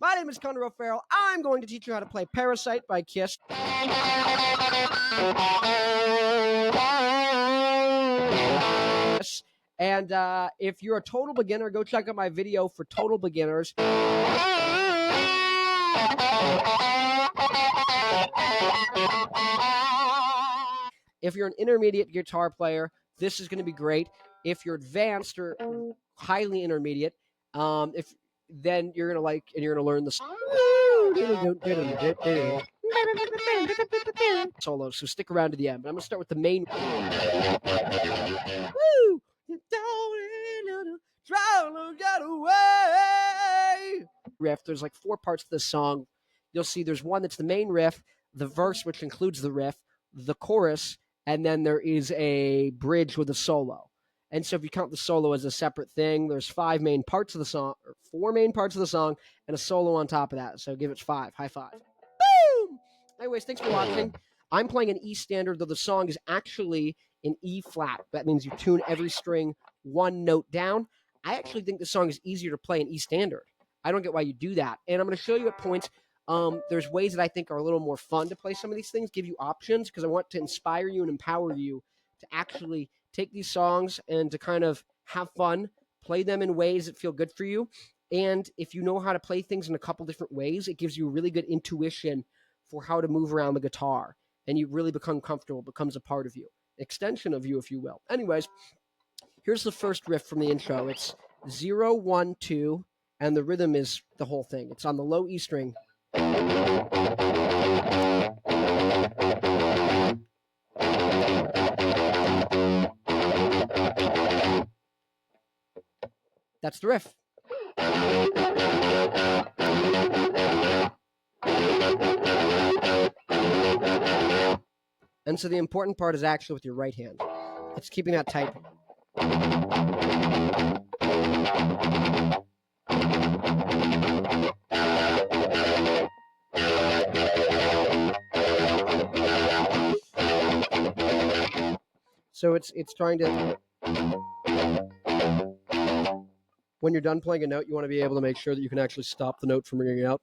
My name is Farrell. I'm going to teach you how to play Parasite by Kiss. And if you're a total beginner, go check out my video for total beginners. If you're an intermediate guitar player, this is going to be great. If you're advanced or highly intermediate, then you're gonna like and you're gonna learn the solo. So stick around to the end. But I'm gonna start with the main. Woo! You don't try to get away. Riff. There's like 4 parts to this song. You'll see there's one that's the main riff, the verse, which includes the riff, the chorus, and then there is a bridge with a solo. And so if you count the solo as a separate thing, there's 5 main parts of the song, or 4 main parts of the song, and a solo on top of that. So give it 5. High five. Boom! Anyways, thanks for watching. I'm playing an E standard, though the song is actually in E flat. That means you tune every string 1 note down. I actually think the song is easier to play in E standard. I don't get why you do that. And I'm going to show you at points. There's ways that I think are a little more fun to play some of these things, give you options, because I want to inspire you and empower you to actually take these songs and to kind of have fun, play them in ways that feel good for you. And if you know how to play things in a couple different ways, it gives you really good intuition for how to move around the guitar. And you really become comfortable, becomes a part of you, extension of you, if you will. Anyways, here's the first riff from the intro. It's 0, 1, 2, and the rhythm is the whole thing. It's on the low E string. That's the riff. And so the important part is actually with your right hand. It's keeping that tight. So it's trying to... When you're done playing a note, you want to be able to make sure that you can actually stop the note from ringing out.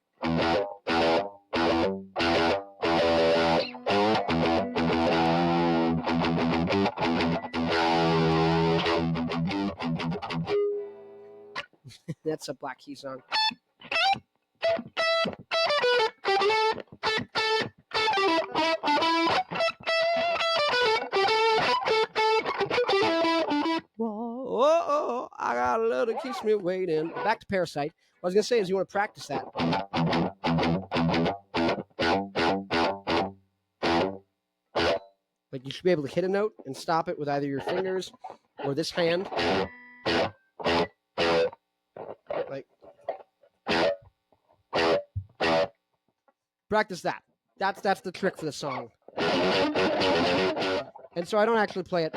That's a Black Key song. Whoa, I got a love that keeps me waiting. Back to Parasite. What I was going to say is you want to practice that. Like you should be able to hit a note and stop it with either your fingers or this hand. Like, practice that. That's the trick for the song. And so I don't actually play it.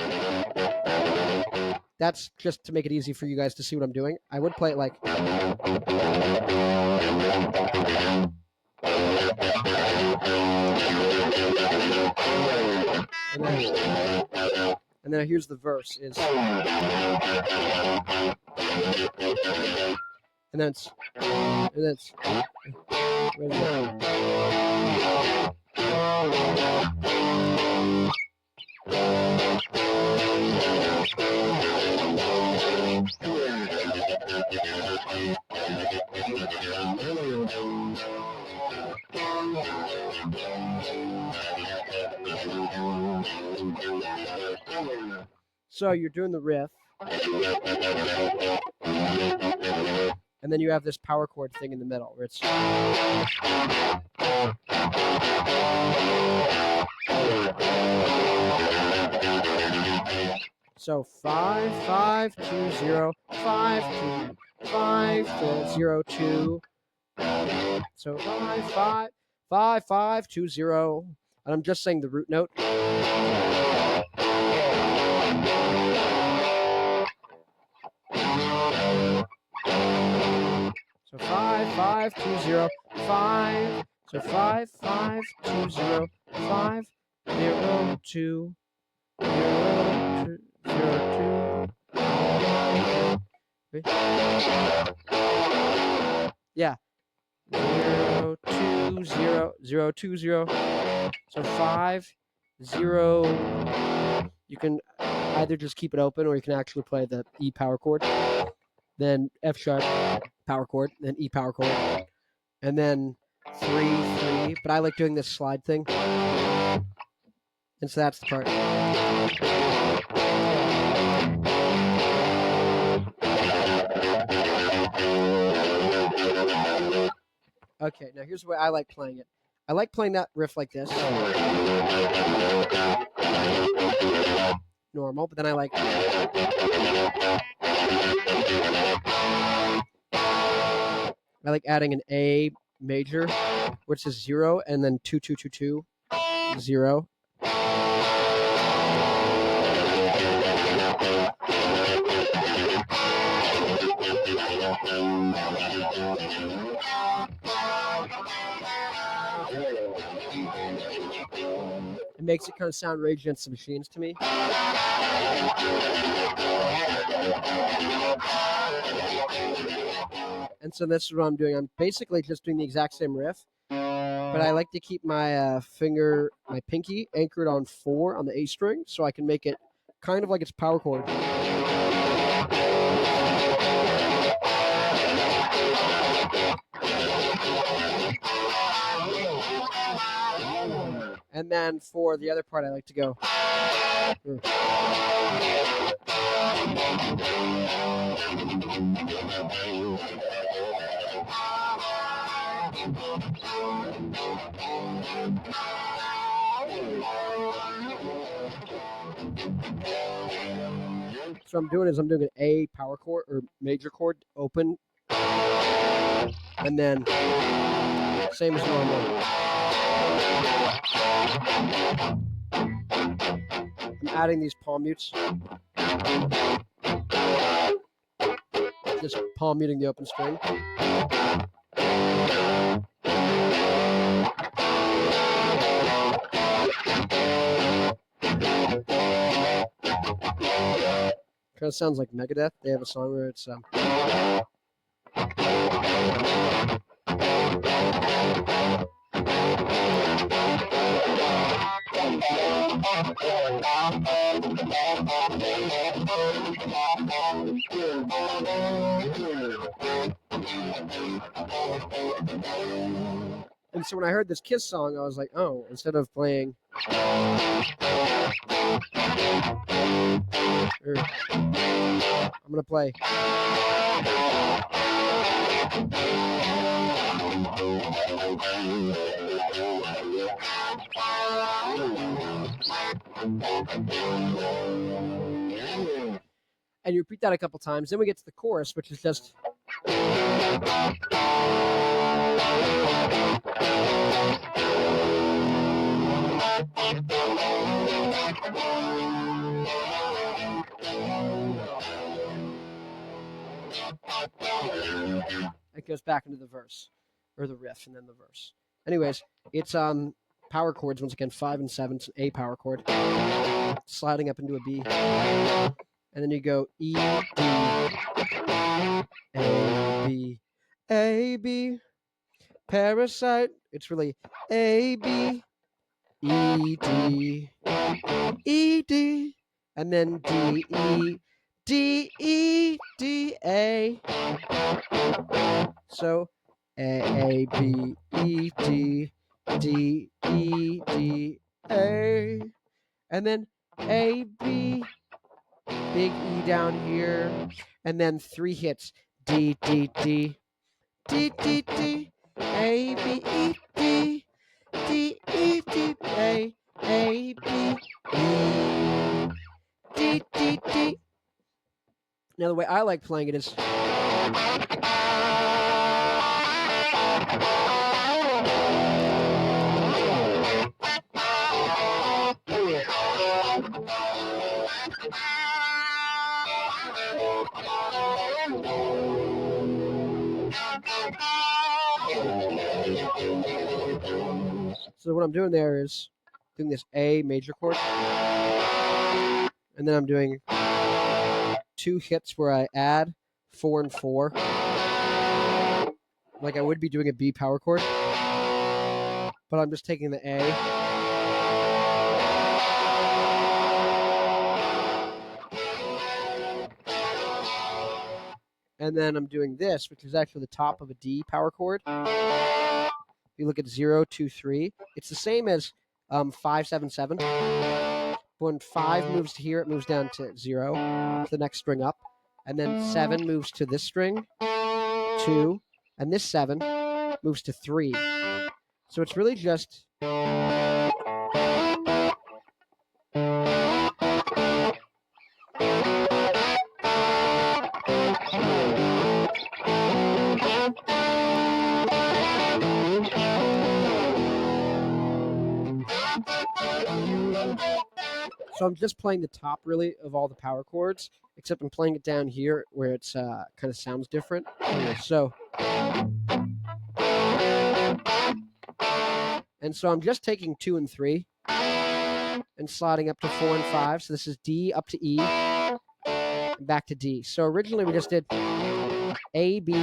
That's just to make it easy for you guys to see what I'm doing. I would play it like... And then here's the verse. And then it's... So you're doing the riff, and then you have this power chord thing in the middle where it's... So 5, 5, 2, 0, 5, 2, 5, 0, 2. So 5, 5, 5, 5, 2, 0. And I'm just saying the root note. So 5, 5, 2, 0, 5. So 5, 5, 2, 0, 5, 0, 2, 0, 2, 0, 2. Yeah. 0 2 0 0 2 0. So 5 0. You can either just keep it open, or you can actually play the E power chord, then F sharp power chord, then E power chord, and then 3 3. But I like doing this slide thing, and so that's the part. Okay, now here's the way I like playing it. I like playing that riff like this, normal, but then I like adding an A major, which is 0, and then 2 2 2 2 0. It makes it kind of sound Rage Against the Machines to me. And so this is what I'm doing. I'm basically just doing the exact same riff, but I like to keep my my pinky anchored on 4 on the A string, so I can make it kind of like it's power chord. And then for the other part, I like to go. So I'm doing an A power chord or major chord open, and then same as normal. I'm adding these palm mutes, just palm muting the open string. Kind of sounds like Megadeth. They have a song where it's and so when I heard this Kiss song, I was like, oh, instead of playing I'm gonna play. And you repeat that a couple times. Then we get to the chorus, which is just. It goes back into the verse, or the riff, and then the verse. Anyways, it's power chords once again, 5 and 7, it's an A power chord, sliding up into a B, and then you go E, D, A, B, A, B, Parasite. It's really A, B, E, D, E, D, and then D, E, D, E, D, A. So A, B, E, D, D, E, D, A. And then A, B, big E down here. And then 3 hits. D, D, D, D, D, D, A, B, E, D, D, E, D, A, B, E, D, D, D. Now the way I like playing it is. So what I'm doing there is doing this A major chord, and then I'm doing 2 hits where I add 4 and 4, like I would be doing a B power chord, but I'm just taking the A. And then I'm doing this, which is actually the top of a D power chord. If you look at 0, 2, 3, it's the same as 5, 7, 7. When 5 moves to here, it moves down to 0, to the next string up. And then 7 moves to this string, 2, and this 7 moves to 3. So it's really just... So I'm just playing the top, really, of all the power chords, except I'm playing it down here where it's kind of sounds different. So... And so I'm just taking 2 and 3 and sliding up to 4 and 5. So this is D up to E, and back to D. So originally we just did A, B.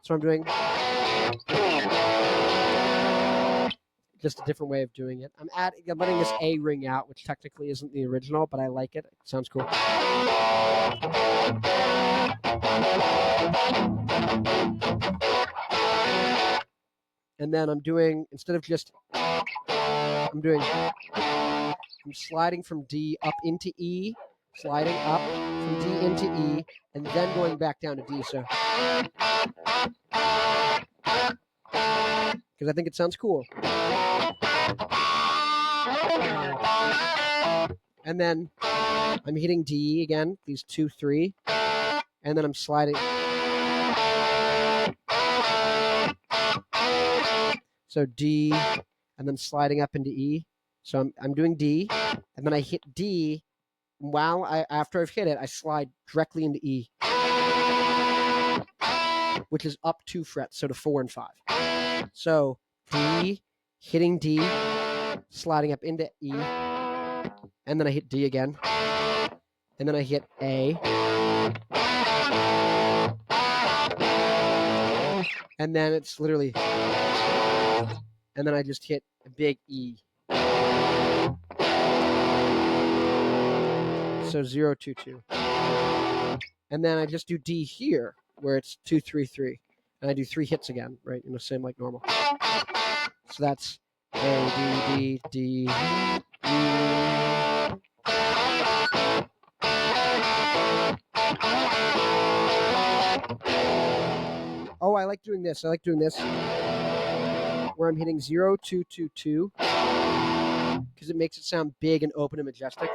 So I'm doing just a different way of doing it. I'm letting this A ring out, which technically isn't the original, but I like it. It sounds cool. And then I'm doing, instead of just, I'm sliding from D up into E, sliding up from D into E, and then going back down to D. So, because I think it sounds cool. And then I'm hitting D again, these 2, 3, and then I'm sliding. So D, and then sliding up into E. So I'm doing D, and then I hit D. After I've hit it, I slide directly into E, which is up 2 frets, so to 4 and 5. So D, hitting D, sliding up into E, and then I hit D again, and then I hit A, and then it's literally, and then I just hit a big E. So 0, 2, 2. And then I just do D here, where it's 2, 3, 3. And I do 3 hits again, right? Same like normal. So that's A, D, D, D, E. Oh, I like doing this. Where I'm hitting 0, 2, 2, 2. Because it makes it sound big and open and majestic.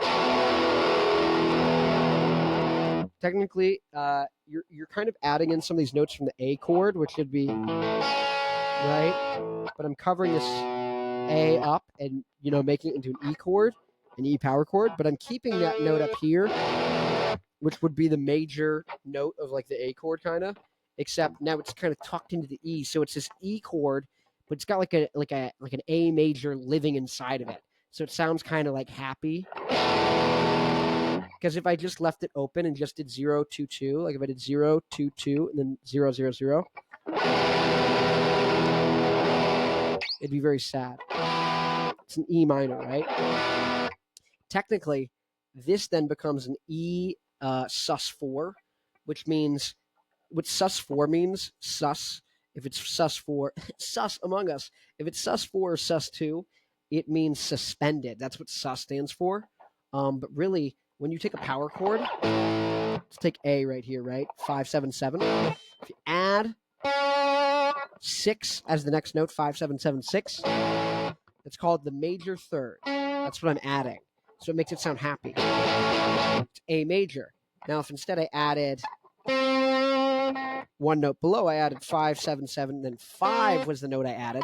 Technically, you're kind of adding in some of these notes from the A chord, which should be right, but I'm covering this A up and making it into an E chord, an E power chord, but I'm keeping that note up here, which would be the major note of like the A chord kind of, except now it's kind of tucked into the E, so it's this E chord, but it's got like an A major living inside of it, so it sounds kind of like happy. Because if I just left it open and just did 0, 2, 2, like if I did 0, 2, 2, and then 0, 0, 0, it'd be very sad. It's an E minor, right? Technically, this then becomes an E sus4, which means, what sus4 means, sus, if it's sus4, sus among us, if it's sus4 or sus2, it means suspended. That's what sus stands for. But really, when you take a power chord, let's take A right here, right? 5, 7, 7. If you add 6 as the next note, 5, 7, 7, 6, it's called the major third. That's what I'm adding. So it makes it sound happy. It's A major. Now, if instead I added one note below, I added 5, 7, 7, then 5 was the note I added.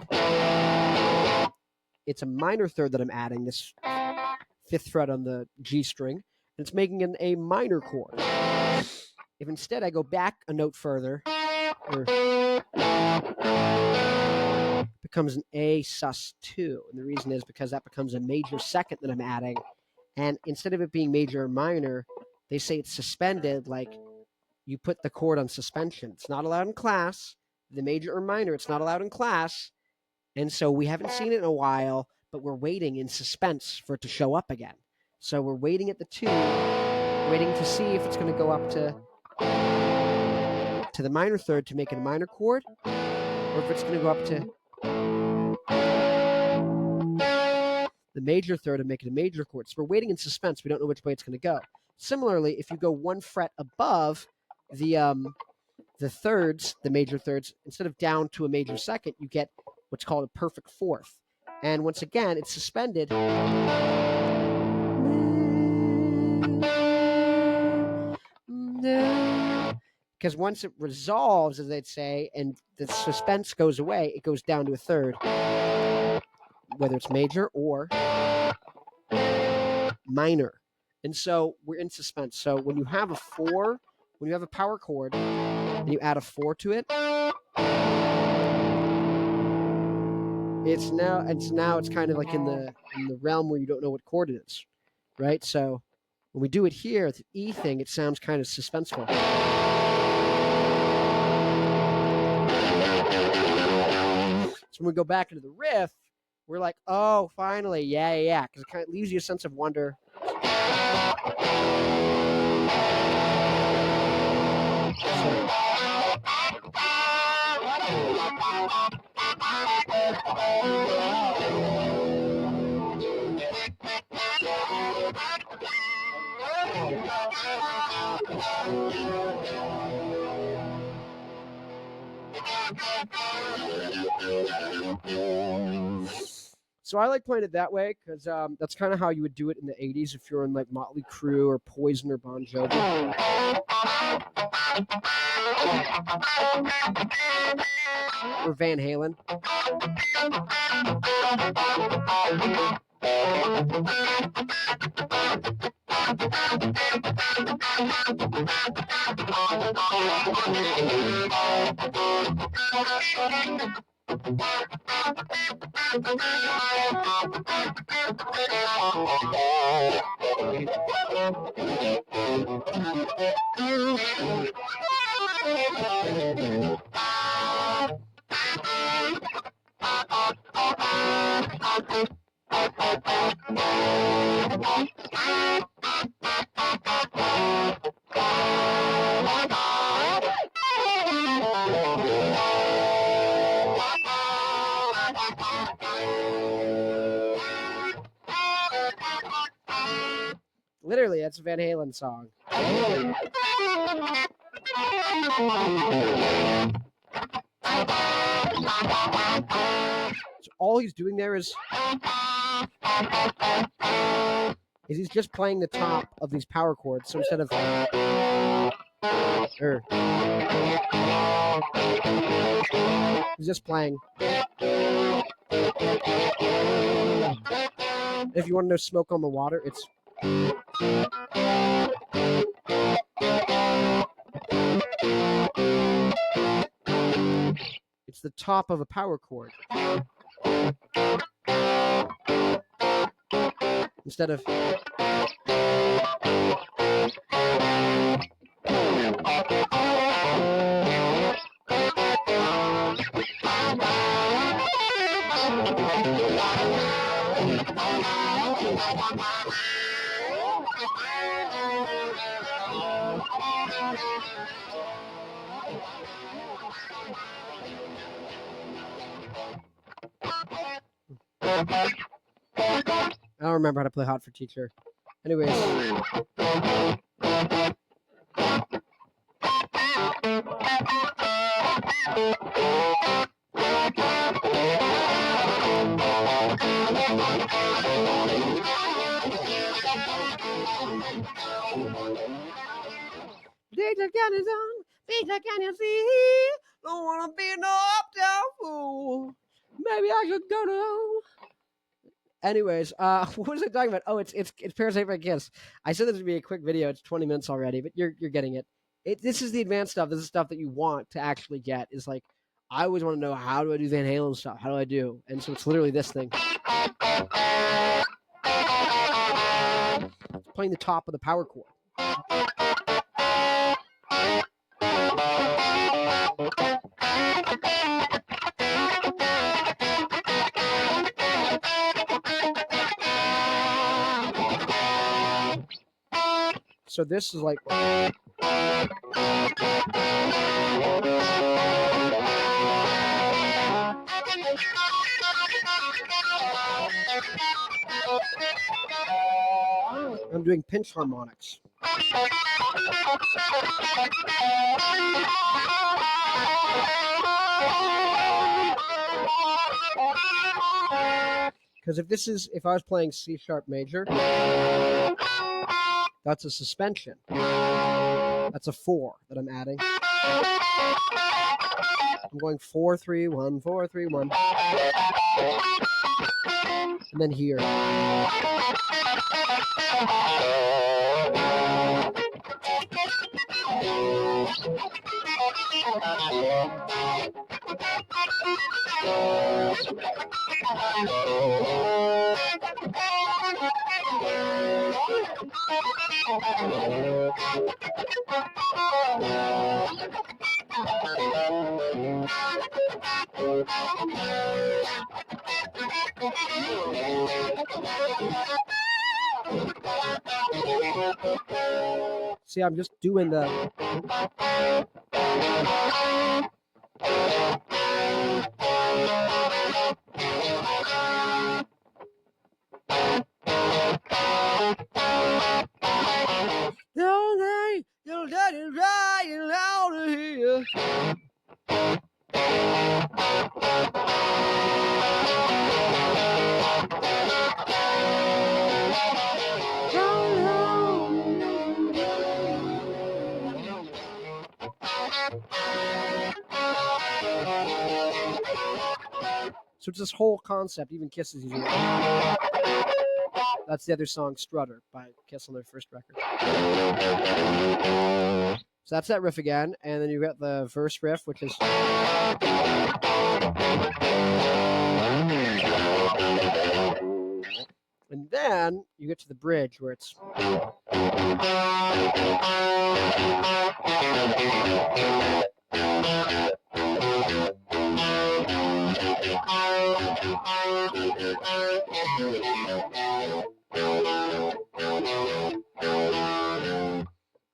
It's a minor third that I'm adding, this 5th fret on the G string. It's making an A minor chord. If instead I go back a note further, it becomes an A sus2. And the reason is because that becomes a major second that I'm adding. And instead of it being major or minor, they say it's suspended, like you put the chord on suspension. It's not allowed in class, the major or minor. It's not allowed in class. And so we haven't seen it in a while, but we're waiting in suspense for it to show up again. So we're waiting at the 2, waiting to see if it's going to go up to the minor third to make it a minor chord, or if it's going to go up to the major third and make it a major chord. So we're waiting in suspense. We don't know which way it's going to go. Similarly, if you go 1 fret above the thirds, the major thirds, instead of down to a major second, you get what's called a perfect fourth. And once again, it's suspended. Because once it resolves, as they'd say, and the suspense goes away, it goes down to a third, whether it's major or minor. And so we're in suspense. So when you have a 4, when you have a power chord, and you add a 4 to it, it's kind of like in the realm where you don't know what chord it is, right? So when we do it here, the E thing, it sounds kind of suspenseful. So when we go back into the riff, we're like, oh, finally, yeah, because it kind of leaves you a sense of wonder. So I like playing it that way because that's kind of how you would do it in the 80s if you're in like Motley Crue or Poison or Bon Jovi. Or Van Halen. Literally, that's a Van Halen song. So all he's doing there is he's just playing the top of these power chords. So instead of he's just playing. If you want to know Smoke on the Water, it's the top of a power chord. Instead of I don't remember how to play Hot for Teacher. Anyways. Can you see? Don't wanna be no uptown fool. Maybe I should go to. Anyways, what was I talking about? Oh, it's Parasite by Kiss. I said this would be a quick video. It's 20 minutes already, but you're getting it. This is the advanced stuff. This is stuff that you want to actually get. Is like I always want to know, how do I do Van Halen stuff? How do I do? And so it's literally this thing. It's playing the top of the power chord. So this is like. I'm doing pinch harmonics. Because if I was playing C sharp major, that's a suspension. That's a 4 that I'm adding. I'm going 4 3 1 4 3 1, and then here. See, I'm just doing the. You'll get it right out of here. So it's this whole concept. Even Kiss is using it. That's the other song, Strutter, by Kiss on their first record. So that's that riff again, and then you got the verse riff, which is. And then you get to the bridge where it's.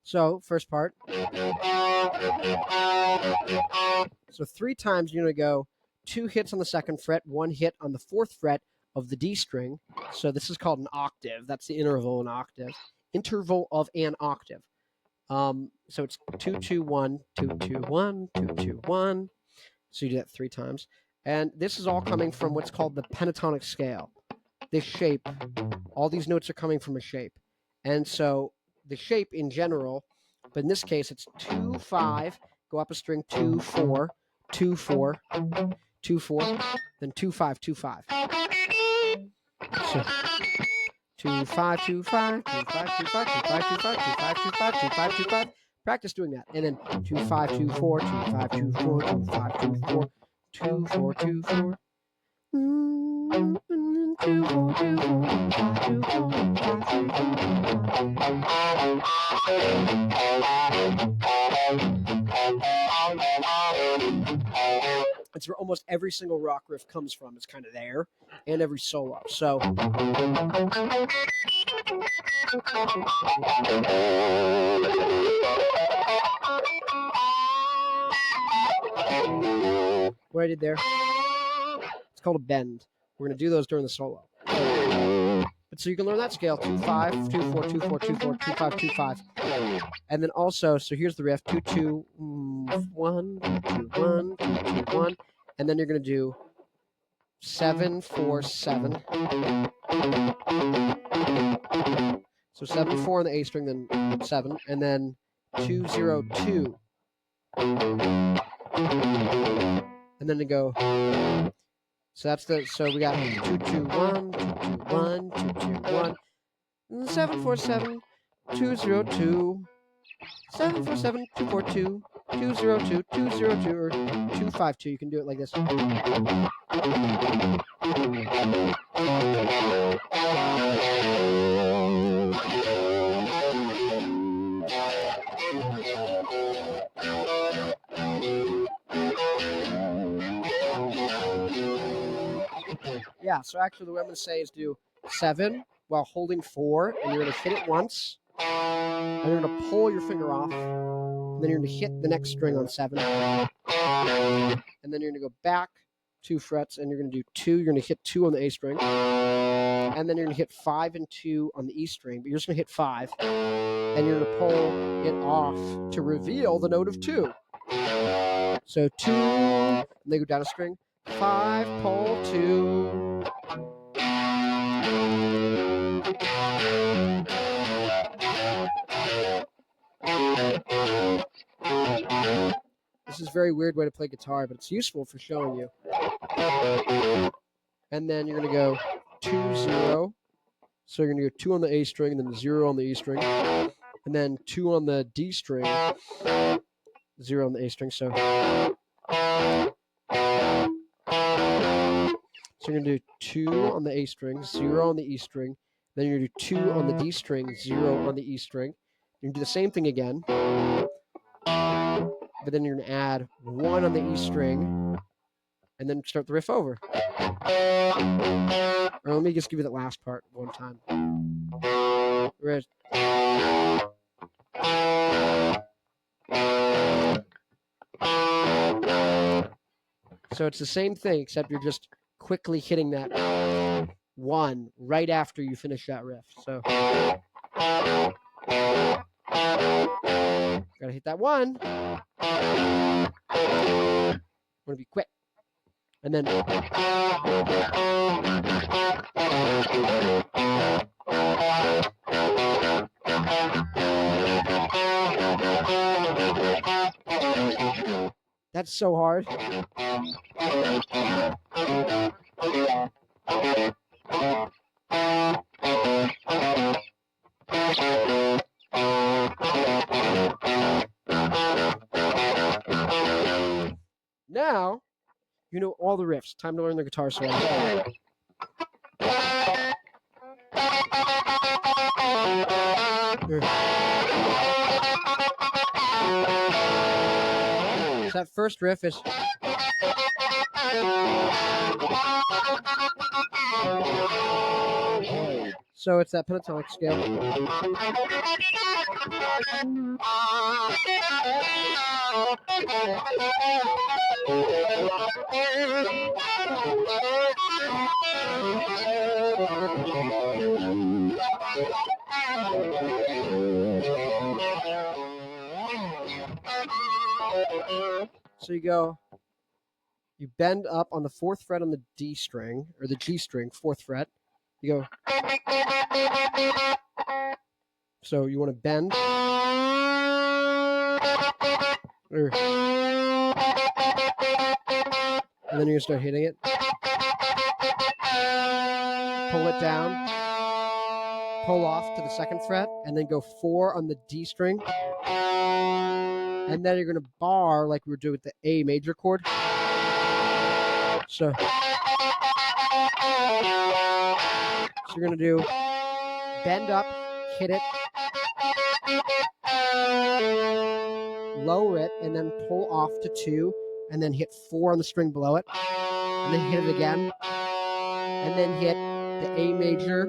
So, first part. So 3 times you're going to go 2 hits on the 2nd fret, 1 hit on the 4th fret of the D string. So this is called an octave. That's the interval of an octave. Interval of an octave. So it's 2 2 1 2 2 1 2 2 1. So you do that 3 times. And this is all coming from what's called the pentatonic scale. This shape, all these notes are coming from a shape. And so the shape in general, but in this case it's 2 5, go up a string 2 4 2 4 2 4, then 2 5 2 5. So 2 5 2 5 2 5 2 5 2 5 2 5 2 5 2 5 2 5 2 5. Practice doing that. And then 2 5 2 4 2 5 2 4 2 5 2 4 2 4 2 4. It's where almost every single rock riff comes from. It's kind of there, and every solo. So. What I did there, it's called a bend. We're going to do those during the solo. But so you can learn that scale, 2 5 2 4 2 4 2 4 2 5 2 5. And then also, so here's the riff, 2 2 1 2 1 2 2 1. And then you're going to do 7 4 7. So 7 4 on the A string, then 7, and then 2 0 2. And then to go. So that's the. So we got 2 2 1 2 2 1 2 2 1. 7 4 7 2 0 2. 7 4 7 2 4 2 2 0 2 2 0 2 or 2 5 2. You can do it like this. Yeah, so actually the way I'm going to say is do 7 while holding 4, and you're going to hit it once, and you're going to pull your finger off, and then you're going to hit the next string on 7, and then you're going to go back 2 frets, and you're going to do 2. You're going to hit 2 on the A string, and then you're going to hit 5 and 2 on the E string, but you're just going to hit 5, and you're going to pull it off to reveal the note of 2. So 2, and they go down a string, 5, pull 2. This is a very weird way to play guitar, but it's useful for showing you. And then you're going to go 2, 0. So you're going to go 2 on the A string, and then 0 on the E string, and then 2 on the D string, 0 on the A string. So you're going to do 2 on the A string, 0 on the E string. Then you're going to do 2 on the D string, 0 on the E string. You're going to do the same thing again. But then you're going to add 1 on the E string, and then start the riff over. Or let me just give you that last part one time. So it's the same thing, except you're just quickly hitting that 1 right after you finish that riff. So gotta hit that 1. Want to be quick, and then that's so hard. Now you know all the riffs. Time to learn the guitar solo. So that first riff is. So it's that pentatonic scale. So you bend up on the 4th fret on the D string, or the G string, 4th fret. You go. So you want to bend. And then you're going to start hitting it. Pull it down. Pull off to the 2nd fret, and then go 4 on the D string. And then you're going to bar like we were doing with the A major chord. So you're going to do bend up, hit it, lower it, and then pull off to 2, and then hit 4 on the string below it, and then hit it again, and then hit the A major,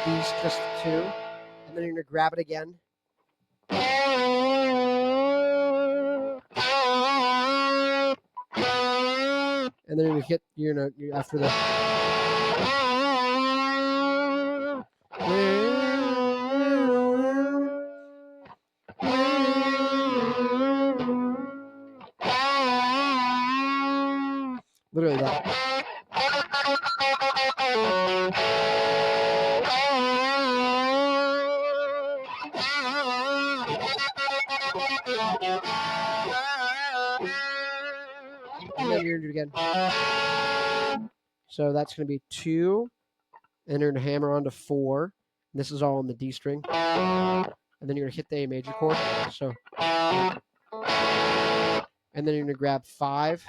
these just 2, and then you're going to grab it again. And then you're going to hit, after the. Literally that. And then you're going to do it again. So that's going to be 2, and you're going to hammer onto 4. This is all on the D string. And then you're going to hit the A major chord. So, and then you're going to grab 5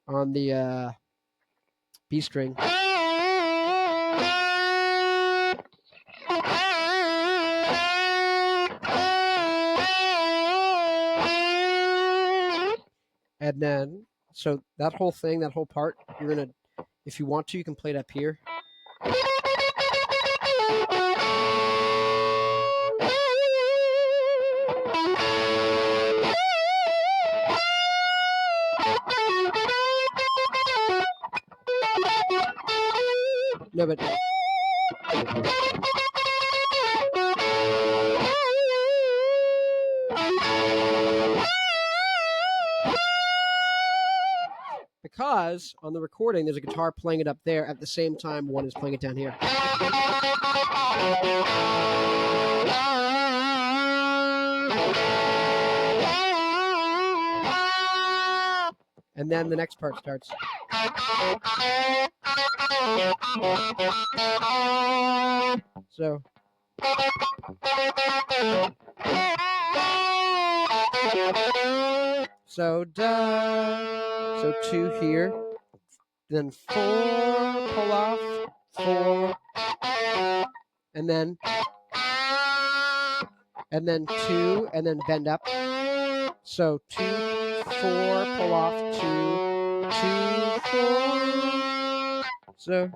on the B string. And then, so that whole thing, that whole part, you're going to, if you want to, you can play it up here. No, but because on the recording there's a guitar playing it up there at the same time one is playing it down here. And then the next part starts. So so 2 here, then 4 pull off, 4, and then 2, and then bend up. So 2, 4, pull off, 2, 2, 4. So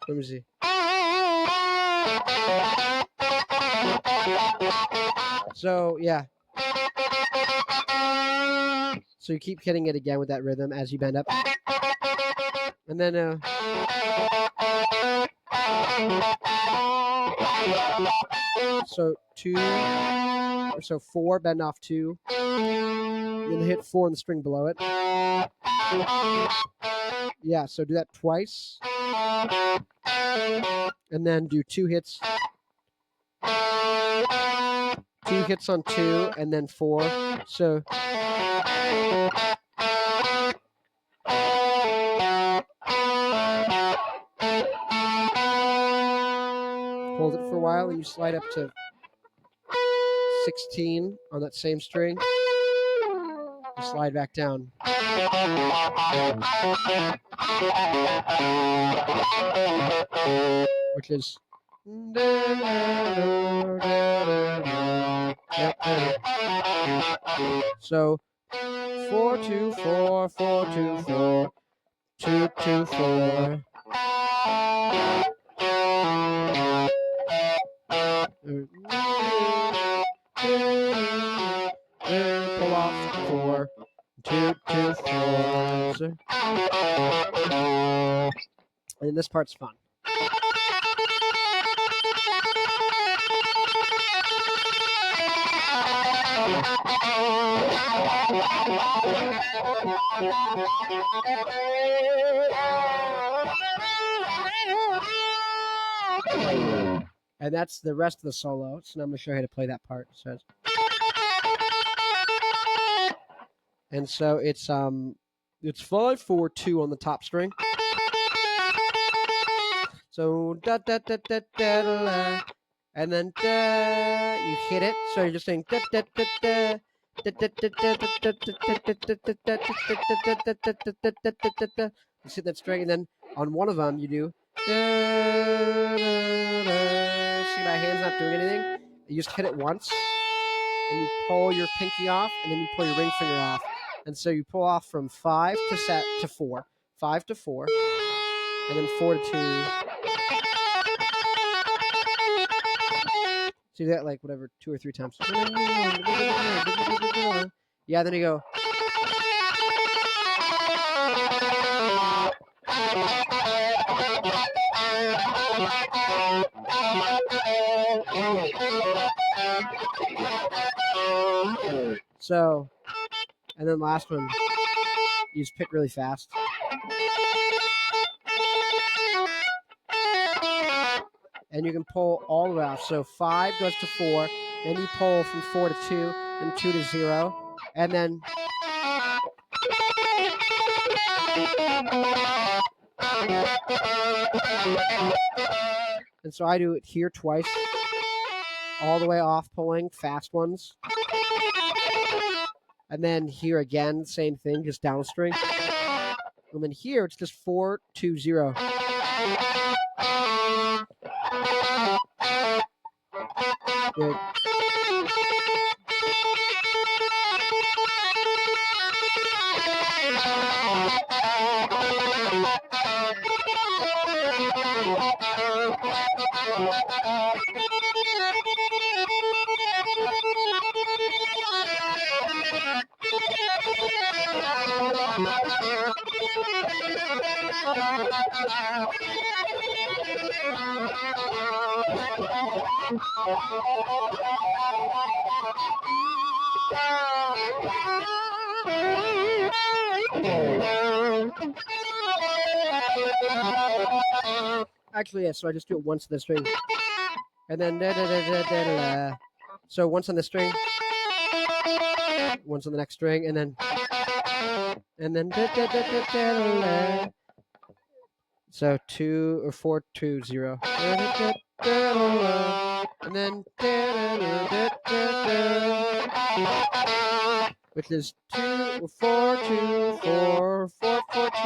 let me see. So yeah. So you keep hitting it again with that rhythm as you bend up. And then so 2, so 4, bend off 2, then hit 4 on the string below it. Yeah, so do that twice, and then do 2 hits. 2 hits on 2, and then 4. So hold it for a while, and you slide up to 16 on that same string. You slide back down. Which is. So 4 2 4 4 2 4 2 2 4. Pull off 4 2 2 4. And this part's fun. And that's the rest of the solo. So now I'm going to show you how to play that part. So and so it's 5 4 2 on the top string. So da da da da da da, and then you hit it. So you're just saying da da da da. You hit that string, and then on one of them you do. See, my hand's not doing anything. You just hit it once, and you pull your pinky off, and then you pull your ring finger off, and so you pull off from 5 to 4, 5 to 4, and then 4 to 2. So you do that like whatever 2 or 3 times. Yeah, then you go. So, and then last one, you just pick really fast. And you can pull all the way off. So 5 goes to 4, then you pull from 4 to 2, then 2 to 0, and then and so I do it here twice, all the way off pulling, fast ones. And then here again, same thing, just down string. And then here it's just 4 2 0. Good. Actually, yeah, so I just do it once on the string. And then so once on the string, once on the next string, and then so 2 or 4 2 0. And then which is 2 or 4 2 4 4 4 2.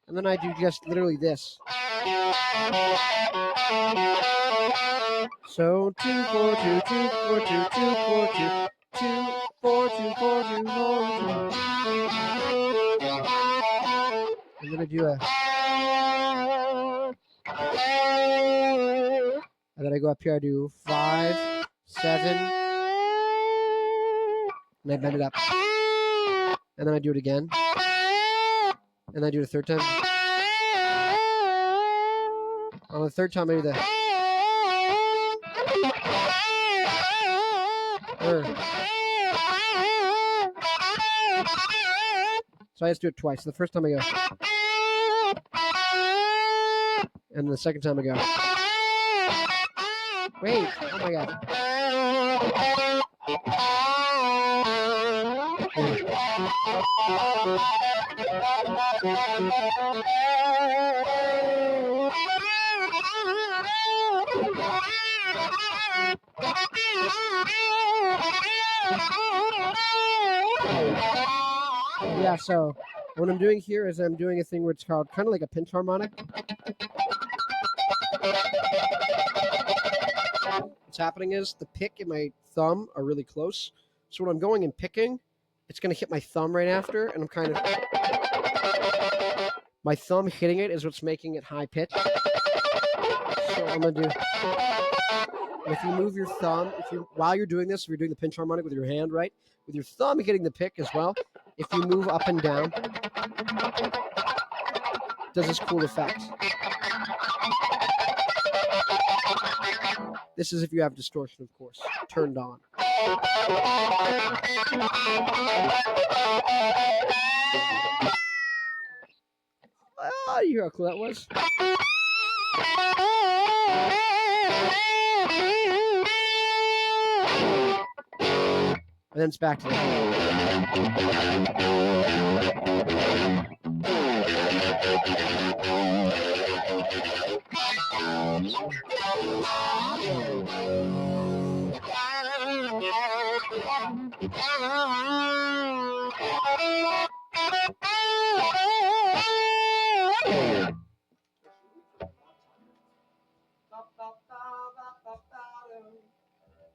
And then I do just literally this. So 2 4 2 2 4 2 2 4 2 2 4 2 4 2 4 2. And then I do a. And then I go up here, I do 5, 7, and I bend it up. And then I do it again. And I do it a third time. On the third time, I do the. So I just do it twice. The first time I go. And the second time I go. Wait, oh my god. Yeah, so what I'm doing here is I'm doing a thing where it's called kind of like a pinch harmonic. What's happening is the pick and my thumb are really close. So when I'm going and picking, it's going to hit my thumb right after, and I'm kind of... My thumb hitting it is what's making it high pitch. So I'm going to do... If you move your thumb, while you're doing this, if you're doing the pinch harmonic with your hand, right? With your thumb hitting the pick as well, if you move up and down, it does this cool effect. This is if you have distortion, of course, turned on. Oh, you hear how cool that was? And then it's back to that.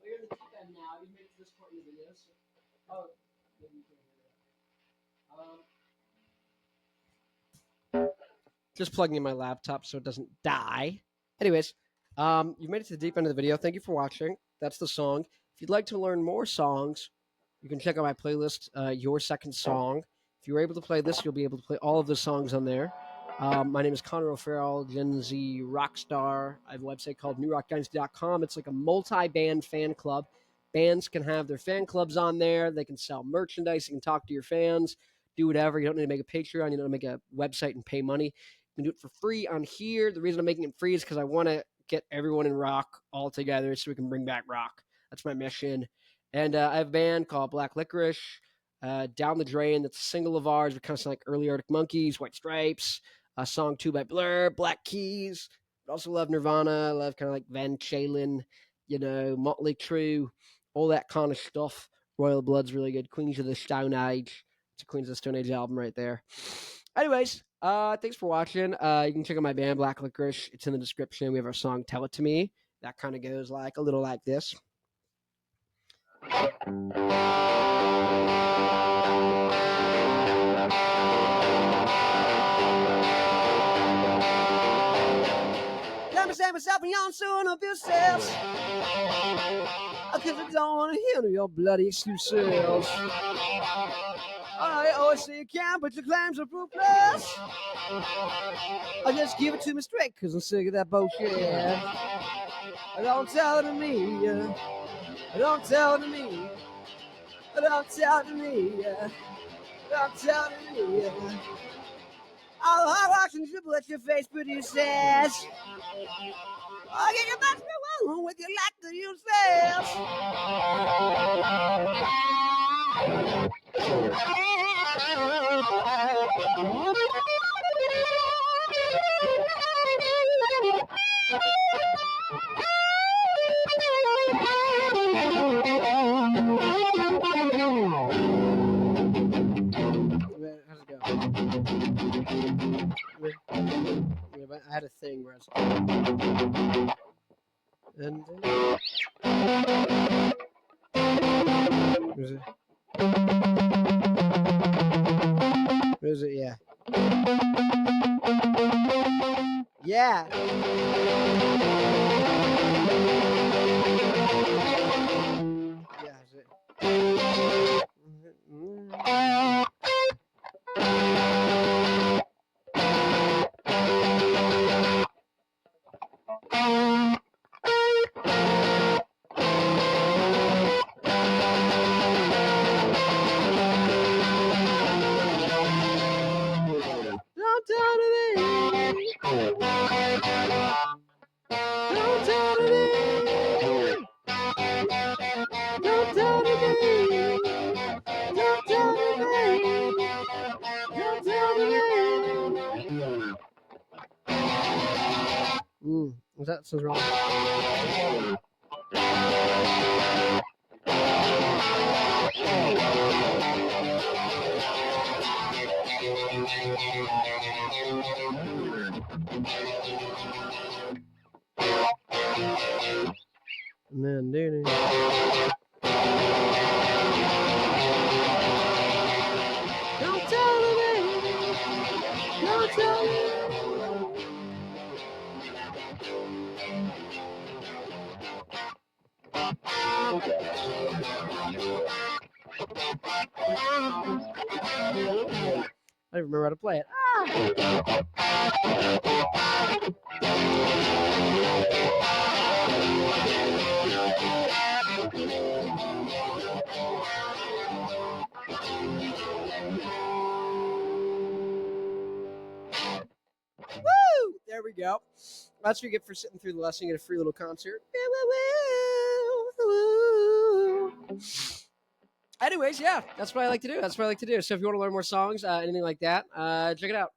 We're in the deep end now. You made this part in the video. Oh, maybe you can hear that. Just plugging in my laptop so it doesn't die. Anyways, you made it to the deep end of the video. Thank you for watching. That's the song. If you'd like to learn more songs, you can check out my playlist, Your Second Song. If you were able to play this, you'll be able to play all of the songs on there. My name is Connor Farrell, Gen Z rock star. I have a website called newrockdynasty.com. It's like a multi-band fan club. Bands can have their fan clubs on there. They can sell merchandise. You can talk to your fans, do whatever. You don't need to make a Patreon. You don't need to make a website and pay money. You can do it for free on here. The reason I'm making it free is because I want to get everyone in rock all together so we can bring back rock. That's my mission. And I have a band called Black Licorice, Down the Drain. That's a single of ours. We kind of sound like early Arctic Monkeys, White Stripes, Song 2 by Blur, Black Keys. I also love Nirvana. I love kind of like Van Halen, Motley Crue, all that kind of stuff. Royal Blood's really good. Queens of the Stone Age. It's a Queens of the Stone Age album right there. Anyways, thanks for watching. You can check out my band, Black Licorice. It's in the description. We have our song, Tell It To Me. That kind of goes like a little like this. save myself and young son of yourselves. Cause I don't want to hear your bloody excuses. I always say you can, but your claims are fruitless. I just give it to me straight, cause I'm sick of that bullshit. Don't tell it to me. Don't tell it to me. Don't tell it to me. Don't tell it to me. All the hard rocks and dribble at your face produces. I get your best one with your lack of yourself. How's it go? Yeah, but I had a thing where I was... And... Where's it? Yeah. Yeah. Yeah, is it? Don't tell me. Don't tell me. Don't tell me. Don't tell me. Don't tell me. Was that something wrong? Man, dude. Don't tell me. Don't tell me. I don't remember how to play it. Woo! There we go. That's what you get for sitting through the lesson. You get a free little concert. Anyways, yeah, that's what I like to do. So if you want to learn more songs, anything like that, check it out.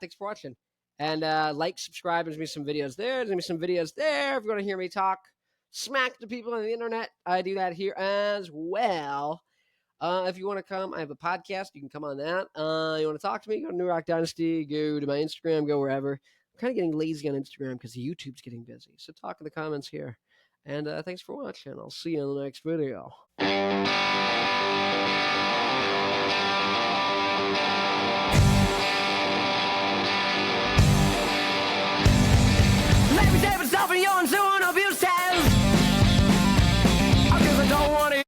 Thanks for watching. And like, subscribe. There's going to be some videos there. There's going to be some videos there. If you want to hear me talk smack to people on the internet, I do that here as well. If you want to come, I have a podcast. You can come on that. You want to talk to me, go to New Rock Dynasty, go to my Instagram, go wherever. I'm kind of getting lazy on Instagram because YouTube's getting busy. So talk in the comments here. And thanks for watching. I'll see you in the next video. Let me